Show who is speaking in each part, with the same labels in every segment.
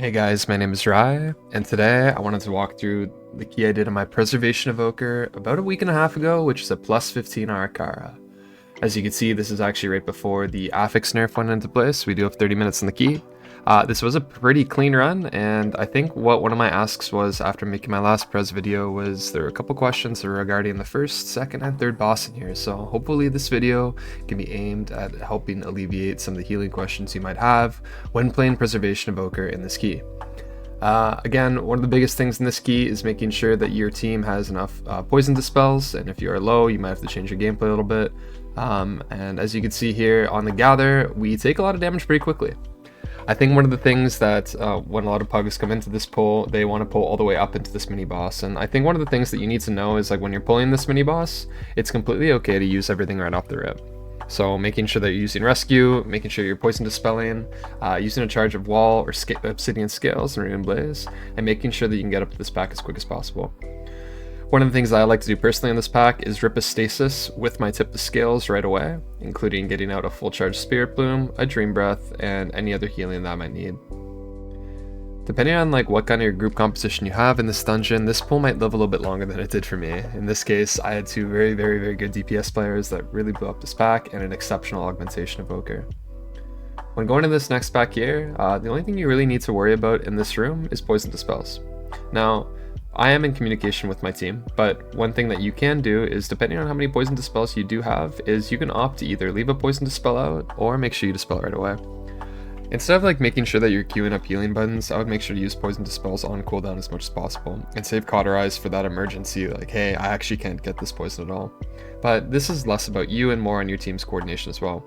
Speaker 1: Hey guys, my name is Rai, and today I wanted to walk through the key I did on my Preservation Evoker about a week and a half ago, which is a plus 15 Ara-Kara. As you can see, this is actually right before the affix nerf went into place. We do have 30 minutes on the key. This was a pretty clean run, and I think what one of my asks was after making my last Pres video was there were a couple questions regarding the first, second, and third boss in here, so hopefully this video can be aimed at helping alleviate some of the healing questions you might have when playing Preservation Evoker in this key. Again, one of the biggest things in this key is making sure that your team has enough poison dispels, and if you are low, you might have to change your gameplay a little bit. And as you can see here on the gather, we take a lot of damage pretty quickly. I think one of the things that when a lot of pugs come into this pull, they want to pull all the way up into this mini boss, and I think one of the things that you need to know is like when you're pulling this mini boss, it's completely okay to use everything right off the rip. So making sure that you're using rescue, making sure you're poison dispelling, using a charge of wall or obsidian scales and renewing blaze, and making sure that you can get up to this pack as quick as possible. One of the things that I like to do personally in this pack is rip a stasis with my tip to scales right away, including getting out a full charge Spirit Bloom, a Dream Breath, and any other healing that I might need. Depending on like what kind of group composition you have in this dungeon, this pull might live a little bit longer than it did for me. In this case, I had two very good DPS players that really blew up this pack and an exceptional augmentation evoker. When going to this next pack here, the only thing you really need to worry about in this room is poison dispels. Now, I am in communication with my team, but one thing that you can do is, depending on how many poison dispels you do have, is you can opt to either leave a poison dispel out or make sure you dispel it right away. Instead of like making sure that you're queuing up healing buttons, I would make sure to use poison dispels on cooldown as much as possible and save Cauterize for that emergency, like hey, I actually can't get this poison at all. But this is less about you and more on your team's coordination as well.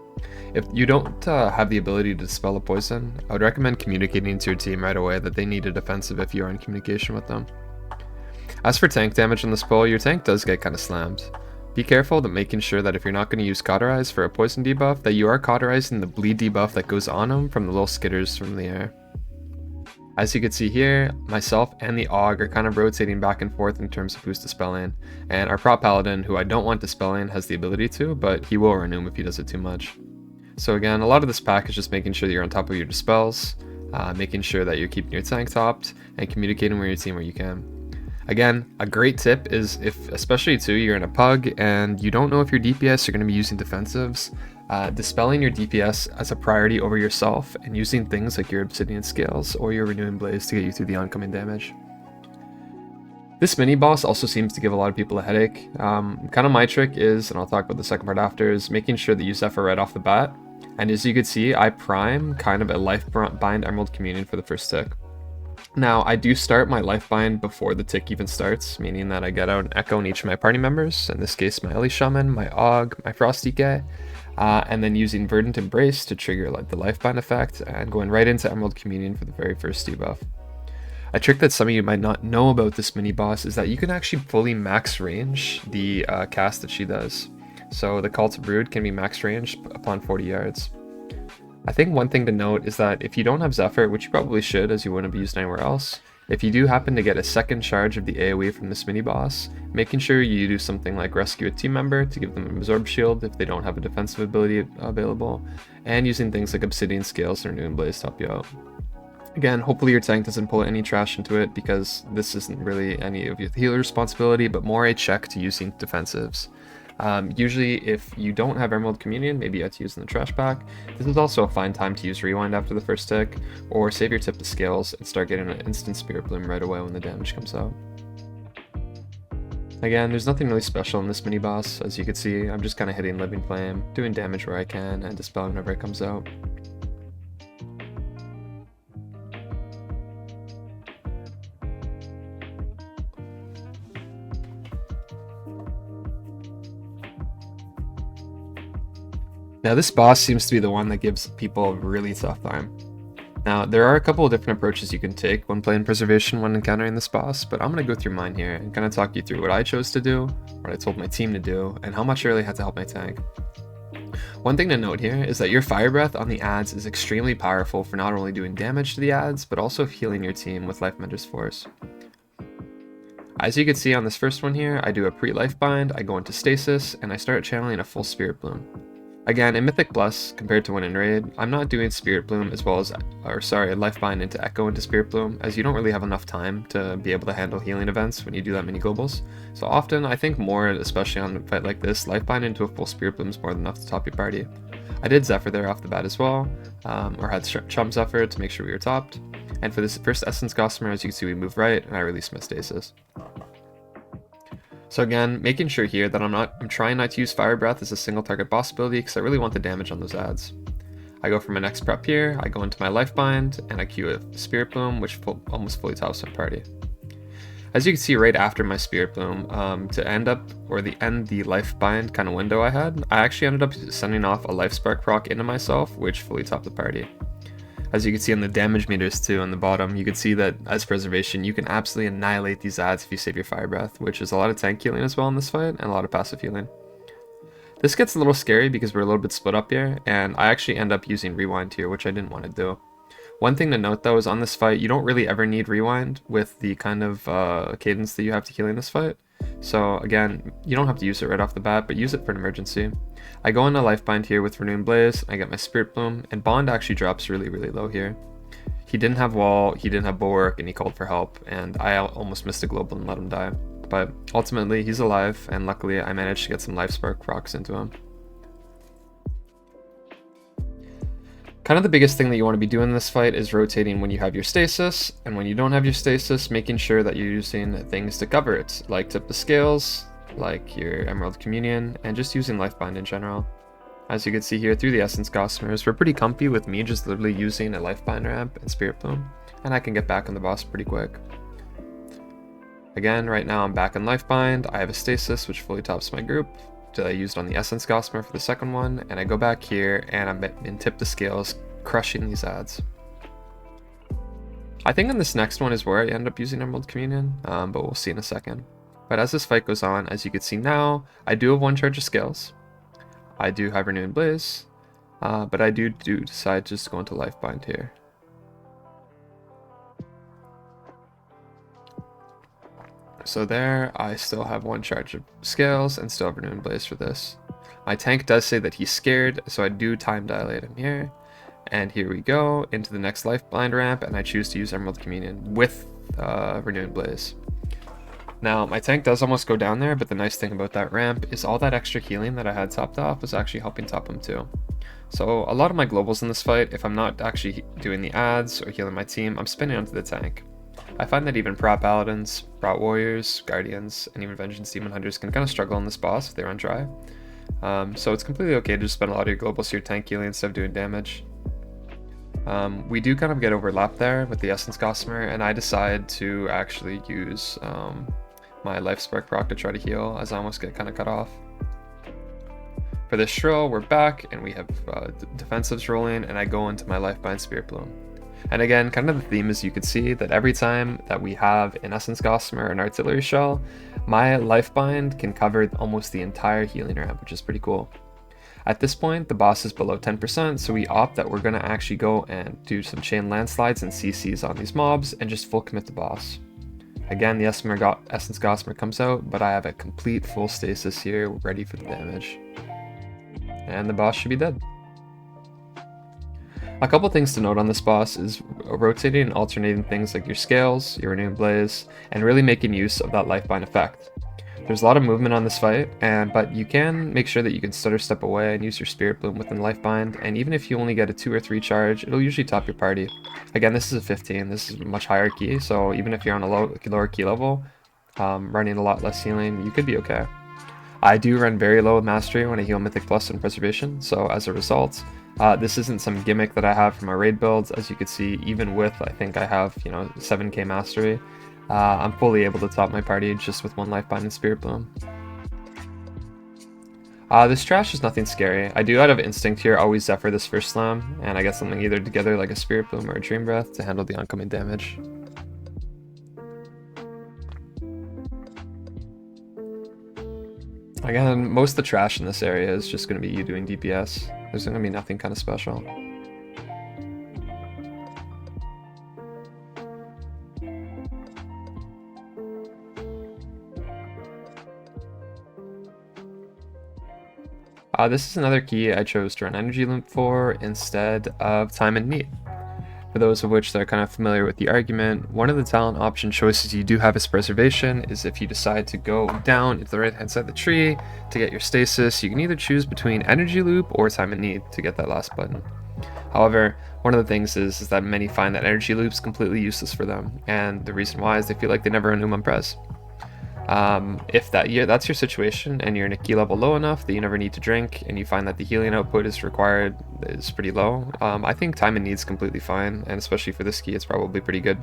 Speaker 1: If you don't have the ability to dispel a poison, I would recommend communicating to your team right away that they need a defensive if you are in communication with them. As for tank damage on this pull, your tank does get kind of slammed. Be careful that making sure that if you're not going to use Cauterize for a poison debuff, that you are cauterizing the bleed debuff that goes on them from the little skitters from the air. As you can see here, myself and the Aug are kind of rotating back and forth in terms of who's dispelling, and our prop paladin, who I don't want dispelling, has the ability to, but he will renew if he does it too much. So again, a lot of this pack is just making sure that you're on top of your dispels, making sure that you're keeping your tank topped, and communicating with your team where you can. Again, a great tip is if, especially too, you're in a pug and you don't know if your DPS are going to be using defensives, dispelling your DPS as a priority over yourself and using things like your obsidian scales or your renewing blaze to get you through the oncoming damage. This mini boss also seems to give a lot of people a headache. Kind of my trick is, and I'll talk about the second part after, is making sure that you Zephyr right off the bat. And as you can see, I prime kind of a life bind Emerald Communion for the first tick. Now, I do start my life bind before the tick even starts, meaning that I get out an echo in each of my party members, in this case my Ellie Shaman, my Aug, my Frosty Guy, and then using Verdant Embrace to trigger like the life bind effect, and going right into Emerald Communion for the very first debuff. A trick that some of you might not know about this mini boss is that you can actually fully max range the cast that she does. So the Call to Brood can be max ranged upon 40 yards. I think one thing to note is that if you don't have Zephyr, which you probably should as you wouldn't be used anywhere else, if you do happen to get a second charge of the AoE from this mini boss, making sure you do something like rescue a team member to give them an absorb shield if they don't have a defensive ability available, and using things like obsidian scales or renewing blaze to help you out. Again, hopefully your tank doesn't pull any trash into it because this isn't really any of your healer responsibility, but more a check to using defensives. Usually if you don't have Emerald Communion, maybe you have to use in the trash pack. This is also a fine time to use Rewind after the first tick, or save your tip to scales and start getting an instant Spirit Bloom right away when the damage comes out. Again, there's nothing really special in this mini boss. As you can see, I'm just kind of hitting Living Flame, doing damage where I can, and dispelling whenever it comes out. Now this boss seems to be the one that gives people a really tough time. Now there are a couple of different approaches you can take when playing Preservation when encountering this boss, but I'm going to go through mine here and kind of talk you through what I chose to do, what I told my team to do, and how much I really had to help my tank. One thing to note here is that your Fire Breath on the adds is extremely powerful for not only doing damage to the adds, but also healing your team with Life Mentor's Force. As you can see on this first one here, I do a pre-life bind, I go into stasis, and I start channeling a full Spirit Bloom. Again, in Mythic Plus, compared to when in Raid, I'm not doing Spirit Bloom as well as, Lifebind into Echo into Spirit Bloom, as you don't really have enough time to be able to handle healing events when you do that many globals. So often, I think more, especially on a fight like this, Lifebind into a full Spirit Bloom is more than enough to top your party. I did Zephyr there off the bat as well, or had Chum Zephyr to make sure we were topped. And for this first Essence Gossamer, as you can see, we move right, and I release my Stasis. So again, making sure here that I'm trying not to use Fire Breath as a single target boss ability because I really want the damage on those adds. I go for my next prep here, I go into my Lifebind, and I queue a Spirit Bloom, which almost fully tops my party. As you can see right after my Spirit Bloom, to end the Lifebind kind of window I had, I actually ended up sending off a Life Spark proc into myself, which fully topped the party. As you can see on the damage meters too on the bottom, you can see that as Preservation, you can absolutely annihilate these adds if you save your Fire Breath, which is a lot of tank healing as well in this fight, and a lot of passive healing. This gets a little scary because we're a little bit split up here, and I actually end up using Rewind here, which I didn't want to do. One thing to note though is on this fight, you don't really ever need Rewind with the kind of cadence that you have to heal in this fight. So again, you don't have to use it right off the bat, but use it for an emergency. I go into Lifebind here with Renewing Blaze, I get my Spirit Bloom, and Bond actually drops really low here. He didn't have Wall, he didn't have Bulwark, and he called for help, and I almost missed a global and let him die. But ultimately, he's alive, and luckily I managed to get some Life Spark procs into him. Kind of the biggest thing that you want to be doing in this fight is rotating when you have your stasis, and when you don't have your stasis, making sure that you're using things to cover it, like Tip the Scales, like your Emerald Communion, and just using Lifebind in general. As you can see here through the Essence Gossamers, we're pretty comfy with me just literally using a Lifebind ramp and Spirit Bloom, and I can get back on the boss pretty quick. Again, right now I'm back on Lifebind, I have a stasis which fully tops my group, that I used on the Essence Gossamer for the second one, and I go back here and I'm in Tip the Scales, crushing these adds. I think in this next one is where I end up using Emerald Communion, but we'll see in a second. But as this fight goes on, as you can see now, I do have one charge of Scales. I do have Renewing Blaze, but I do decide just to go into Lifebind here. So there, I still have one charge of Scales and still have Renewing Blaze for this. My tank does say that he's scared, so I do time dilate him here. And here we go, into the next Lifebind ramp, and I choose to use Emerald Communion with Renewing Blaze. Now, my tank does almost go down there, but the nice thing about that ramp is all that extra healing that I had topped off was actually helping top him too. So a lot of my globals in this fight, if I'm not actually doing the adds or healing my team, I'm spinning onto the tank. I find that even Prot Paladins, Prot Warriors, Guardians, and even Vengeance Demon Hunters can kind of struggle on this boss if they run dry. So it's completely okay to just spend a lot of your globals to your tank healing instead of doing damage. We do kind of get overlapped there with the Essence Gossamer, and I decide to actually use my Life Spark proc to try to heal as I almost get kind of cut off. For this Shrill, we're back, and we have defensives rolling, and I go into my Lifebind Spirit Bloom. And again, kind of the theme is you could see that every time that we have an Essence Gossamer or an Artillery Shell, my Lifebind can cover almost the entire healing ramp, which is pretty cool. At this point, the boss is below 10%, so we opt that we're going to actually go and do some chain landslides and CCs on these mobs and just full commit the boss. Again, the Essence Gossamer comes out, but I have a complete full stasis here, ready for the damage. And the boss should be dead. A couple things to note on this boss is rotating and alternating things like your Scales, your Renewing Blaze, and really making use of that Lifebind effect. There's a lot of movement on this fight, but you can make sure that you can stutter step away and use your Spirit Bloom within Lifebind, and even if you only get a 2 or 3 charge, it'll usually top your party. Again, this is a 15, this is a much higher key, so even if you're on a lower key level, running a lot less healing, you could be okay. I do run very low Mastery when I heal Mythic Plus and Preservation, so as a result, this isn't some gimmick that I have for my raid builds. As you can see, even with, I think I have, 7k Mastery, I'm fully able to top my party just with one Lifebind and Spirit Bloom. This trash is nothing scary. I do out of instinct here always Zephyr this first slam, and I get something either together like a Spirit Bloom or a Dream Breath to handle the oncoming damage. Again, most of the trash in this area is just going to be you doing DPS. There's going to be nothing kind of special. This is another key I chose to run Energy Loop for instead of Time and Need. For those of which that are kind of familiar with the argument, one of the talent option choices you do have as Preservation is if you decide to go down into the right hand side of the tree to get your stasis, you can either choose between Energy Loop or Time and Need to get that last button. However, one of the things is that many find that Energy Loop's completely useless for them, and the reason why is they feel like they never run Uman Prez. If that's your situation and you're in a key level low enough that you never need to drink and you find that the healing output is required is pretty low, I think Time and Need's completely fine, and especially for this key it's probably pretty good.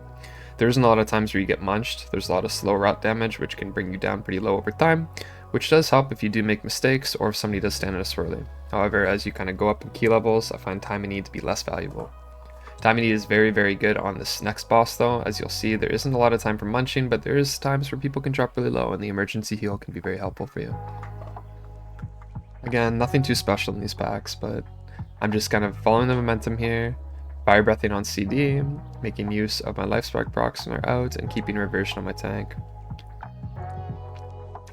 Speaker 1: There isn't a lot of times where you get munched. There's a lot of slow rot damage which can bring you down pretty low over time, which does help if you do make mistakes or if somebody does stand in a swirly. However, as you kind of go up in key levels, I find Time and Need to be less valuable. Time and Need is very, very good on this next boss though. As you'll see, there isn't a lot of time for munching, but there is times where people can drop really low and the emergency heal can be very helpful for you. Again, nothing too special in these packs, but I'm just kind of following the momentum here, fire breathing on CD, making use of my life spark procs when they're out, and keeping reversion on my tank.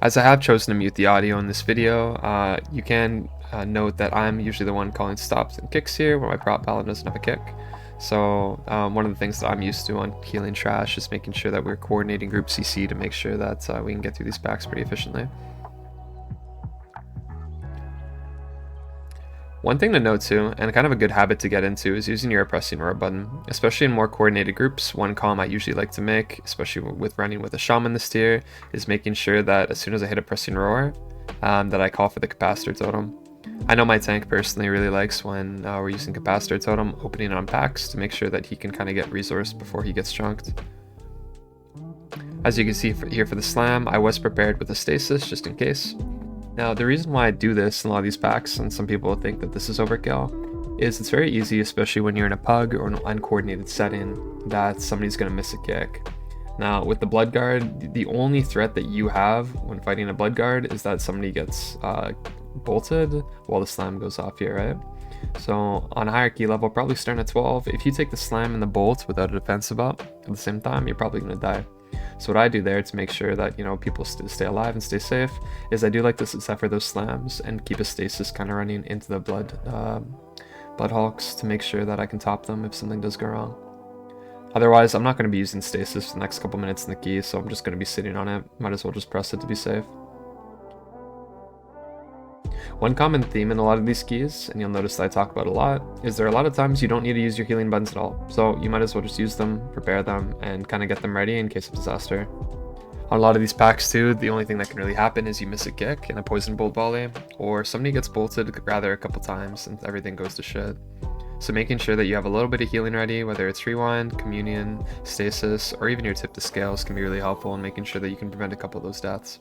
Speaker 1: As I have chosen to mute the audio in this video, you can note that I'm usually the one calling stops and kicks here where my prop paladin doesn't have a kick. So one of the things that I'm used to on healing trash is making sure that we're coordinating group CC to make sure that we can get through these packs pretty efficiently. One thing to note too, and kind of a good habit to get into, is using your pressing roar button, especially in more coordinated groups. One calm I usually like to make, especially with running with a shaman this tier, is making sure that as soon as I hit a pressing roar, that I call for the capacitor totem. I know my tank personally really likes when we're using capacitor totem, opening on packs to make sure that he can kind of get resourced before he gets chunked. As you can see here for the slam, I was prepared with a stasis just in case. Now, the reason why I do this in a lot of these packs, and some people think that this is overkill, is it's very easy, especially when you're in a pug or an uncoordinated setting, that somebody's going to miss a kick. Now, with the Blood Guard, the only threat that you have when fighting a Blood Guard is that somebody gets bolted while the slam goes off here, right? So on a higher key level, probably starting at 12, if you take the slam and the bolt without a defensive up at the same time, you're probably going to die. So what I do there to make sure that, you know, people stay alive and stay safe is I do like to Zephyr those slams and keep a stasis kind of running into the blood hulks to make sure that I can top them if something does go wrong. Otherwise, I'm not going to be using stasis for the next couple minutes in the key, so I'm just going to be sitting on it. Might as well just press it to be safe. One common theme in a lot of these keys, and you'll notice that I talk about a lot, is there are a lot of times you don't need to use your healing buttons at all. So you might as well just use them, prepare them, and kind of get them ready in case of disaster. On a lot of these packs too, the only thing that can really happen is you miss a kick in a poison bolt volley, or somebody gets bolted rather a couple times and everything goes to shit. So making sure that you have a little bit of healing ready, whether it's rewind, communion, stasis, or even your tip to scales can be really helpful in making sure that you can prevent a couple of those deaths.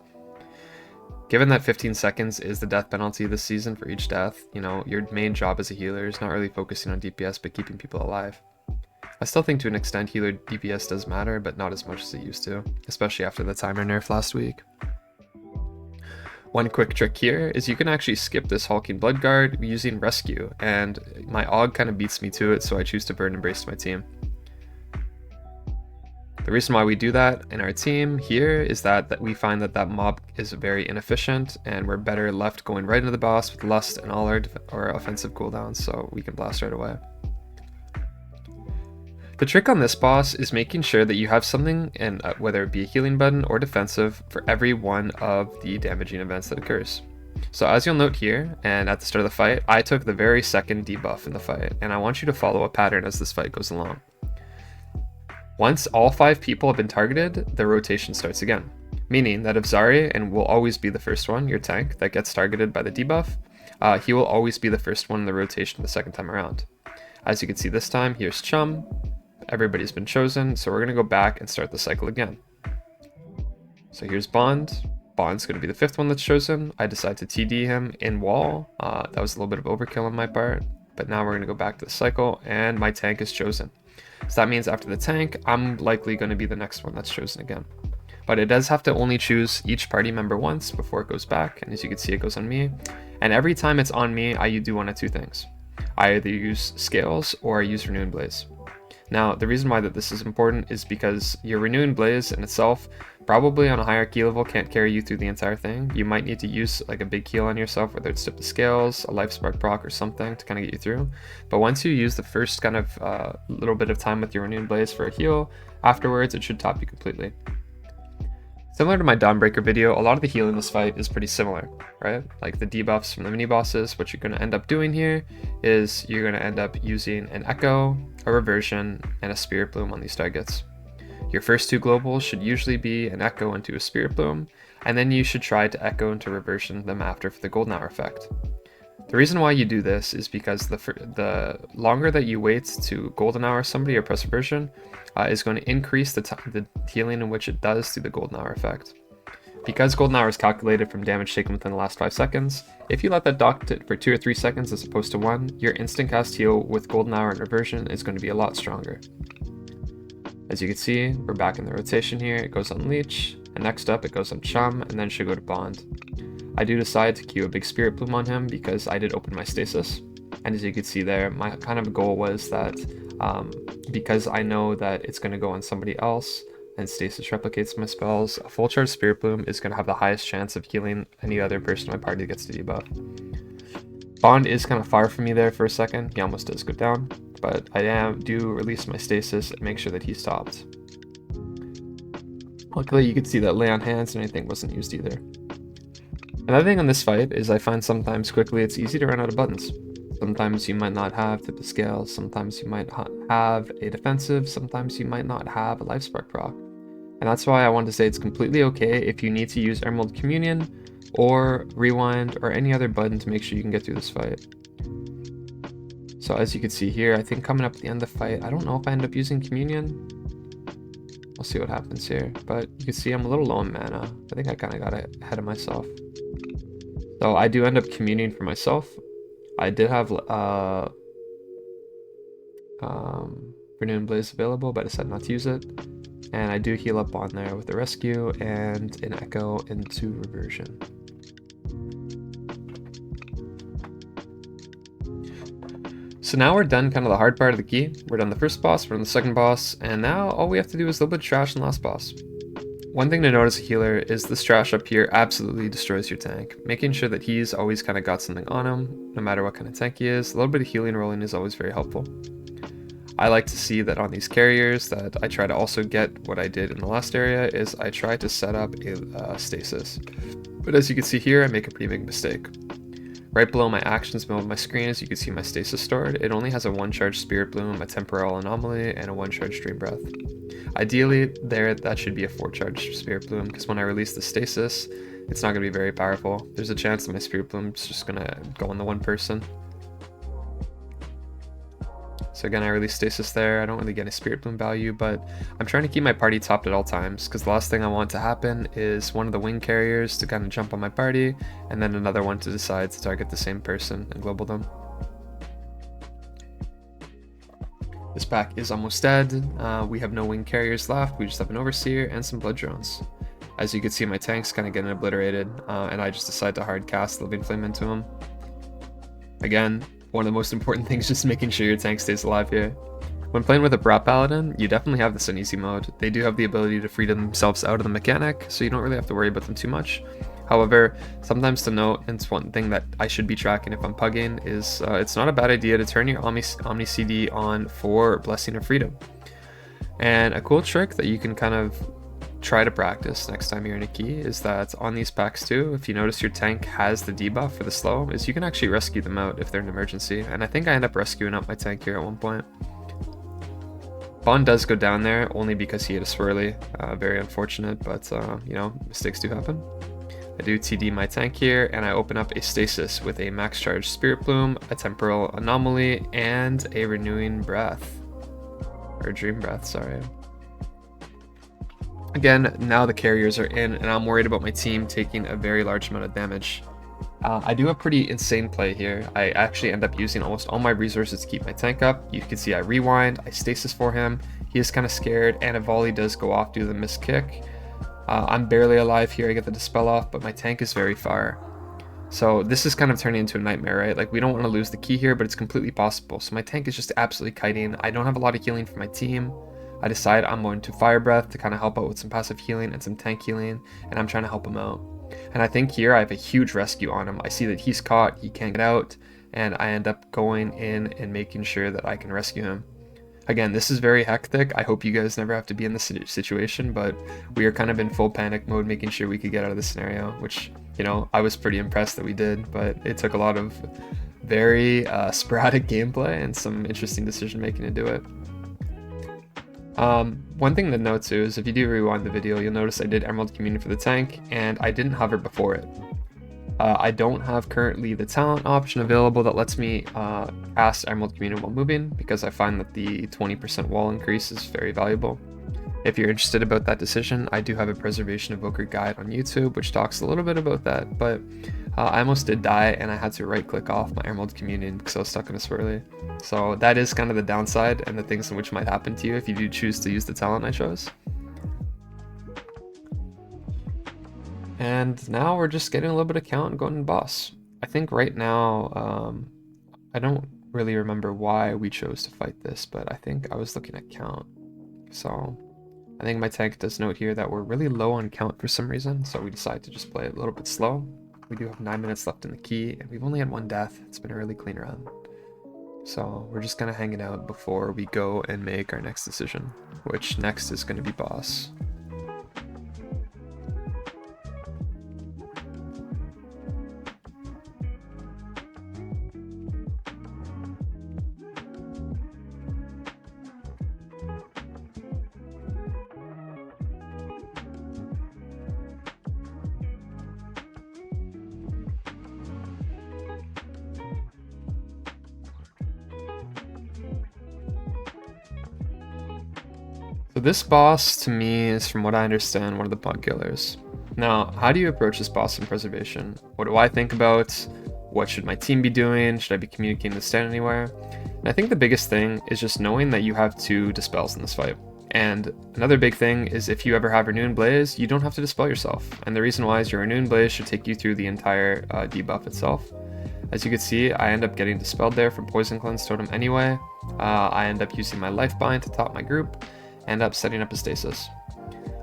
Speaker 1: Given that 15 seconds is the death penalty this season for each death, you know, your main job as a healer is not really focusing on DPS but keeping people alive. I still think to an extent healer DPS does matter, but not as much as it used to, especially after the timer nerf last week. One quick trick here is you can actually skip this hulking Blood Guard using Rescue, and my AUG kind of beats me to it, so I choose to burn Embrace to my team. The reason why we do that in our team here is that we find that mob is very inefficient and we're better left going right into the boss with Lust and all our offensive cooldowns, so we can blast right away. The trick on this boss is making sure that you have something, and whether it be a healing button or defensive, for every one of the damaging events that occurs. So as you'll note here, and at the start of the fight, I took the very second debuff in the fight, and I want you to follow a pattern as this fight goes along. Once all 5 people have been targeted, the rotation starts again, meaning that if Zari, and will always be the first one, your tank, that gets targeted by the debuff, he will always be the first one in the rotation the second time around. As you can see this time, here's Chum, everybody's been chosen, so we're going to go back and start the cycle again. So here's Bond, Bond's going to be the 5th one that's chosen. I decide to TD him in wall, that was a little bit of overkill on my part, but now we're going to go back to the cycle, and my tank is chosen. So that means after the tank, I'm likely going to be the next one that's chosen again. But it does have to only choose each party member once before it goes back, and as you can see, it goes on me. And every time it's on me, I do one of 2 things. I either use Scales or I use Renewing Blaze. Now, the reason why that this is important is because your Renewing Blaze in itself, probably on a higher key level, can't carry you through the entire thing. You might need to use like a big heal on yourself, whether it's Dip the Scales, a Life Spark proc, or something to kind of get you through. But once you use the first kind of little bit of time with your Renewing Blaze for a heal, afterwards it should top you completely. Similar to my Dawnbreaker video, a lot of the healing in this fight is pretty similar, right? Like the debuffs from the mini bosses, what you're going to end up doing here is you're going to end up using an Echo, a Reversion, and a Spirit Bloom on these targets. Your first two globals should usually be an Echo into a Spirit Bloom, and then you should try to Echo into Reversion them after for the Golden Hour effect. The reason why you do this is because the longer that you wait to Golden Hour somebody or Preservation is going to increase the healing in which it does through the Golden Hour effect. Because Golden Hour is calculated from damage taken within the last 5 seconds, if you let that dock for 2 or 3 seconds as opposed to 1, your instant cast heal with Golden Hour and Reversion is going to be a lot stronger. As you can see, we're back in the rotation here. It goes on Leech, and next up it goes on Chum, and then should go to Bond. I do decide to queue a big Spirit Bloom on him because I did open my Stasis. And as you can see there, my kind of goal was that because I know that it's going to go on somebody else and Stasis replicates my spells, a full charge Spirit Bloom is going to have the highest chance of healing any other person in my party that gets the debuff. Bond is kind of far from me there for a second. He almost does go down, but I do release my Stasis and make sure that he's stopped. Luckily, you could see that lay on hands and anything wasn't used either. Another thing on this fight is I find sometimes quickly it's easy to run out of buttons. Sometimes you might not have Tip the Scales, sometimes you might have a defensive, sometimes you might not have a Life Spark proc. And that's why I want to say it's completely okay if you need to use Emerald Communion or Rewind or any other button to make sure you can get through this fight. So as you can see here, I think coming up at the end of the fight, I don't know if I end up using Communion. We'll see what happens here, but you can see I'm a little low on mana. I think I kind of got ahead of myself. So I do end up communing for myself. I did have Renewing Blaze available, but I decided not to use it. And I do heal up on there with a Rescue and an Echo into Reversion. So now we're done kind of the hard part of the key. We're done the first boss, we're on the second boss, and now all we have to do is a little bit of trash in the last boss. One thing to note as a healer is this trash up here absolutely destroys your tank. Making sure that he's always kind of got something on him, no matter what kind of tank he is. A little bit of healing rolling is always very helpful. I like to see that on these carriers that I try to also get what I did in the last area is I try to set up a stasis. But as you can see here, I make a pretty big mistake. Right below my actions mode of my screen, as you can see my stasis stored, it only has a 1-charge Spirit Bloom, a Temporal Anomaly, and a 1-charge Dream Breath. Ideally, that should be a 4-charge Spirit Bloom, because when I release the stasis, it's not going to be very powerful. There's a chance that my Spirit Bloom is just going to go on the one person. So again, I release stasis there. I don't really get a Spirit Bloom value, but I'm trying to keep my party topped at all times, because the last thing I want to happen is one of the wing carriers to kind of jump on my party, and then another one to decide to target the same person and global them. This pack is almost dead. We have no wing carriers left. We just have an Overseer and some blood drones. As you can see, my tank's kind of getting obliterated, and I just decide to hard cast Living Flame into him. Again, one of the most important things is just making sure your tank stays alive here. When playing with a Brat Paladin, you definitely have this in easy mode. They do have the ability to free themselves out of the mechanic, so you don't really have to worry about them too much. However, sometimes to note, and it's one thing that I should be tracking if I'm pugging, is it's not a bad idea to turn your Omni CD on for Blessing of Freedom. And a cool trick that you can kind of try to practice next time you're in a key is that on these packs too, if you notice your tank has the debuff for the slow, is you can actually rescue them out if they're an emergency. And I think I end up rescuing out my tank here at one point. Bond does go down there only because he had a swirly. Very unfortunate, but you know, mistakes do happen. I do TD my tank here, and I open up a stasis with a max charge Spirit Bloom, a Temporal Anomaly, and a Renewing Breath. Or Dream Breath, sorry. Again, now the carriers are in, and I'm worried about my team taking a very large amount of damage. I do a pretty insane play here. I actually end up using almost all my resources to keep my tank up. You can see I rewind, I stasis for him. He is kind of scared, and a volley does go off due to the missed kick. I'm barely alive here, I get the dispel off, but my tank is very far. So this is kind of turning into a nightmare, right? Like we don't want to lose the key here, but it's completely possible. So my tank is just absolutely kiting. I don't have a lot of healing for my team. I decide I'm going to Fire Breath to kind of help out with some passive healing and some tank healing, and I'm trying to help him out. And I think here I have a huge rescue on him. I see that he's caught, he can't get out, and I end up going in and making sure that I can rescue him. Again, this is very hectic. I hope you guys never have to be in this situation, but we are kind of in full panic mode, making sure we could get out of the scenario, which, you know, I was pretty impressed that we did, but it took a lot of very sporadic gameplay and some interesting decision making to do it. One thing to note too is if you do rewind the video, you'll notice I did Emerald Communion for the tank, and I didn't hover before it. I don't have currently the talent option available that lets me cast Emerald Communion while moving, because I find that the 20% wall increase is very valuable. If you're interested about that decision, I do have a Preservation Evoker guide on YouTube, which talks a little bit about that, but I almost did die, and I had to right-click off my Emerald Communion because I was stuck in a swirly. So that is kind of the downside and the things in which might happen to you if you do choose to use the talent I chose. And now we're just getting a little bit of count and going to boss. I think right now, I don't really remember why we chose to fight this, but I think I was looking at count. So I think my tank does note here that we're really low on count for some reason, so we decided to just play it a little bit slow. We do have 9 minutes left in the key, and we've only had 1 death. It's been a really clean run. So we're just kind of hanging out before we go and make our next decision, which next is going to be boss. So this boss, to me, is, from what I understand, one of the bug killers. Now, how do you approach this boss in Preservation? What do I think about? What should my team be doing? Should I be communicating this down anywhere? And I think the biggest thing is just knowing that you have 2 dispels in this fight. And another big thing is if you ever have Renewing Blaze, you don't have to dispel yourself. And the reason why is your Renewing Blaze should take you through the entire debuff itself. As you can see, I end up getting dispelled there from Poison Cleanse Totem anyway. I end up using my Life Bind to top my group, end up setting up a stasis.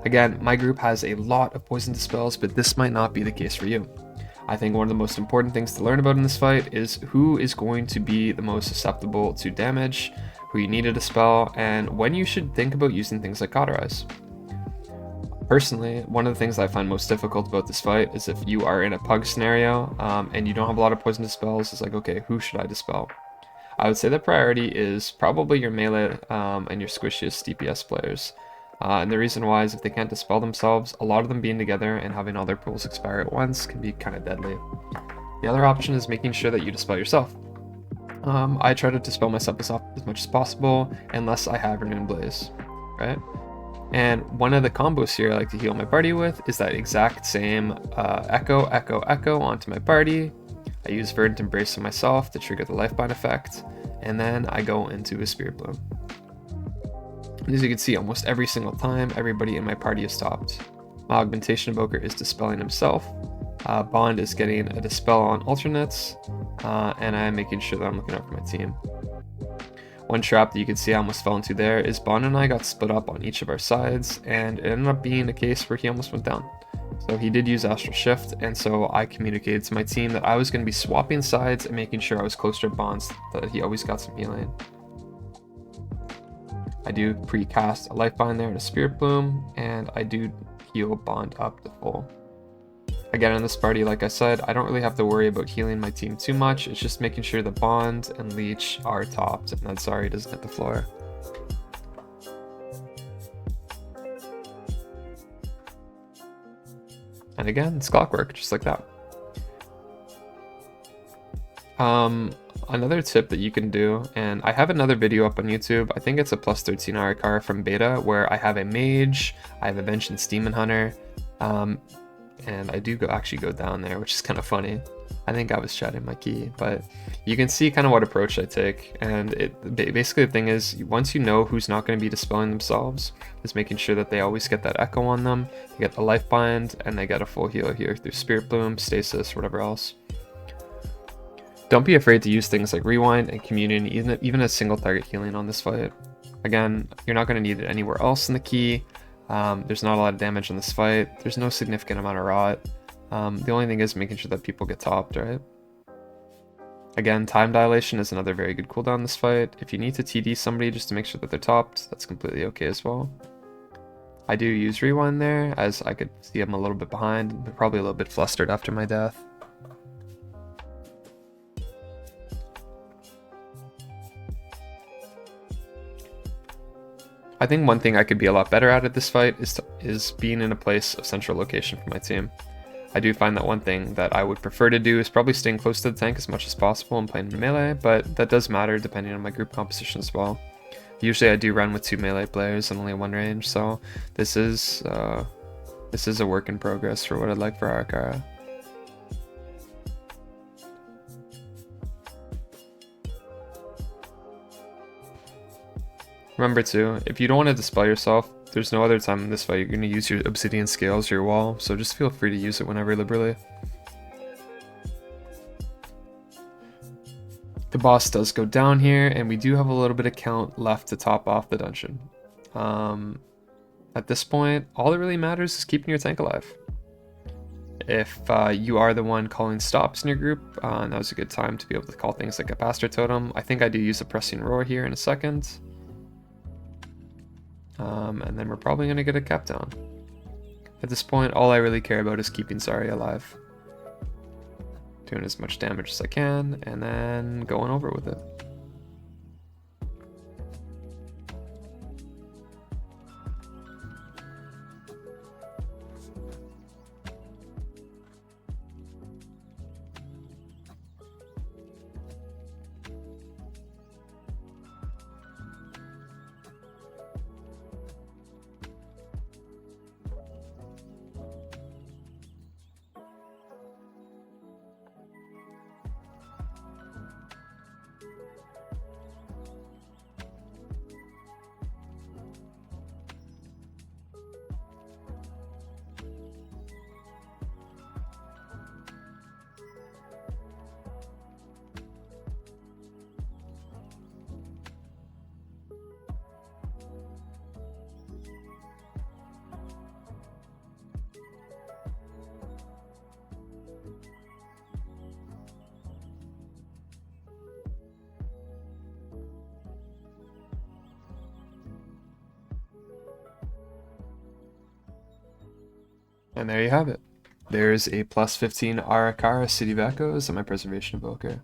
Speaker 1: Again, my group has a lot of poison dispels, but this might not be the case for you. I think one of the most important things to learn about in this fight is who is going to be the most susceptible to damage, who you need to dispel, and when you should think about using things like Cauterize. Personally, one of the things I find most difficult about this fight is if you are in a pug scenario and you don't have a lot of poison dispels, it's like, okay, who should I dispel? I would say the priority is probably your melee and your squishiest DPS players. And the reason why is if they can't dispel themselves, a lot of them being together and having all their pools expire at once can be kind of deadly. The other option is making sure that you dispel yourself. I try to dispel myself as much as possible unless I have Renewing Blaze, right? And one of the combos here I like to heal my party with is that exact same Echo, Echo, Echo onto my party. I use Verdant Embrace on myself to trigger the Life Bind effect, and then I go into a Spirit Bloom. As you can see, almost every single time, everybody in my party is stopped. My Augmentation Evoker is dispelling himself, Bond is getting a dispel on alternates, and I'm making sure that I'm looking out for my team. One trap that you can see I almost fell into there is Bond and I got split up on each of our sides, and it ended up being a case where he almost went down. So he did use Astral Shift, and so I communicated to my team that I was going to be swapping sides and making sure I was closer to Bond so that he always got some healing. I do pre-cast a Life Bind there and a Spirit Bloom, and I do heal Bond up to full. Again, in this party, like I said, I don't really have to worry about healing my team too much. It's just making sure the Bond and Leech are topped and that Zari doesn't hit the floor. And again, it's clockwork, just like that. Another tip that you can do, and I have another video up on YouTube, I think it's a plus 13 Ara-Kara from beta, where I have a mage, I have a Vengeance Demon Hunter, and I do actually go down there, which is kind of funny. I think I was chatting my key, but you can see kind of what approach I take, and basically the thing is, once you know who's not going to be dispelling themselves, is making sure that they always get that echo on them, they get the Life Bind, and they get a full heal here through Spirit Bloom, Stasis, whatever else. Don't be afraid to use things like Rewind and Communion, even as single target healing on this fight. Again, you're not going to need it anywhere else in the key. There's not a lot of damage on this fight. There's no significant amount of rot. The only thing is making sure that people get topped, right? Again, time dilation is another very good cooldown in this fight. If you need to TD somebody just to make sure that they're topped, that's completely okay as well. I do use Rewind there, as I could see I'm a little bit behind. They're probably a little bit flustered after my death. I think one thing I could be a lot better at this fight is being in a place of central location for my team. I do find that one thing that I would prefer to do is probably staying close to the tank as much as possible and playing melee, but that does matter depending on my group composition as well. Usually I do run with 2 melee players and only 1 range, so this is a work in progress for what I'd like for Ara-Kara. Remember too, if you don't want to dispel yourself, there's no other time in this fight you're going to use your obsidian scales or your wall, so just feel free to use it whenever liberally. The boss does go down here, and we do have a little bit of count left to top off the dungeon. At this point, all that really matters is keeping your tank alive. If you are the one calling stops in your group, now's a good time to be able to call things like a Pastor Totem. I think I do use a Pressing Roar here in a second. And then we're probably going to get a cap down. At this point, all I really care about is keeping Zarya alive. Doing as much damage as I can, and then going over with it. And there you have it. There's a plus 15 Ara-Kara City of Echoes on my Preservation Evoker.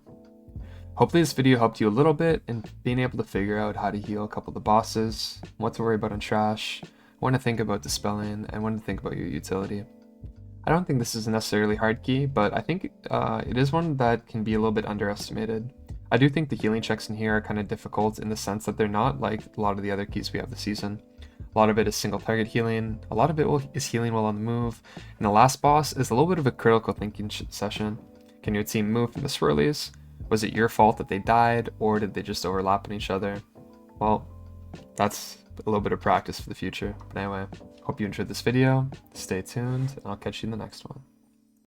Speaker 1: Hopefully this video helped you a little bit in being able to figure out how to heal a couple of the bosses, what to worry about on trash, when to think about dispelling, and when to think about your utility. I don't think this is a necessarily hard key, but I think it is one that can be a little bit underestimated. I do think the healing checks in here are kind of difficult in the sense that they're not like a lot of the other keys we have this season. A lot of it is single target healing, a lot of it is healing while on the move, and the last boss is a little bit of a critical thinking session. Can your team move from the swirlies? Was it your fault that they died, or did they just overlap on each other? Well, that's a little bit of practice for the future. But anyway, hope you enjoyed this video, stay tuned, and I'll catch you in the next one.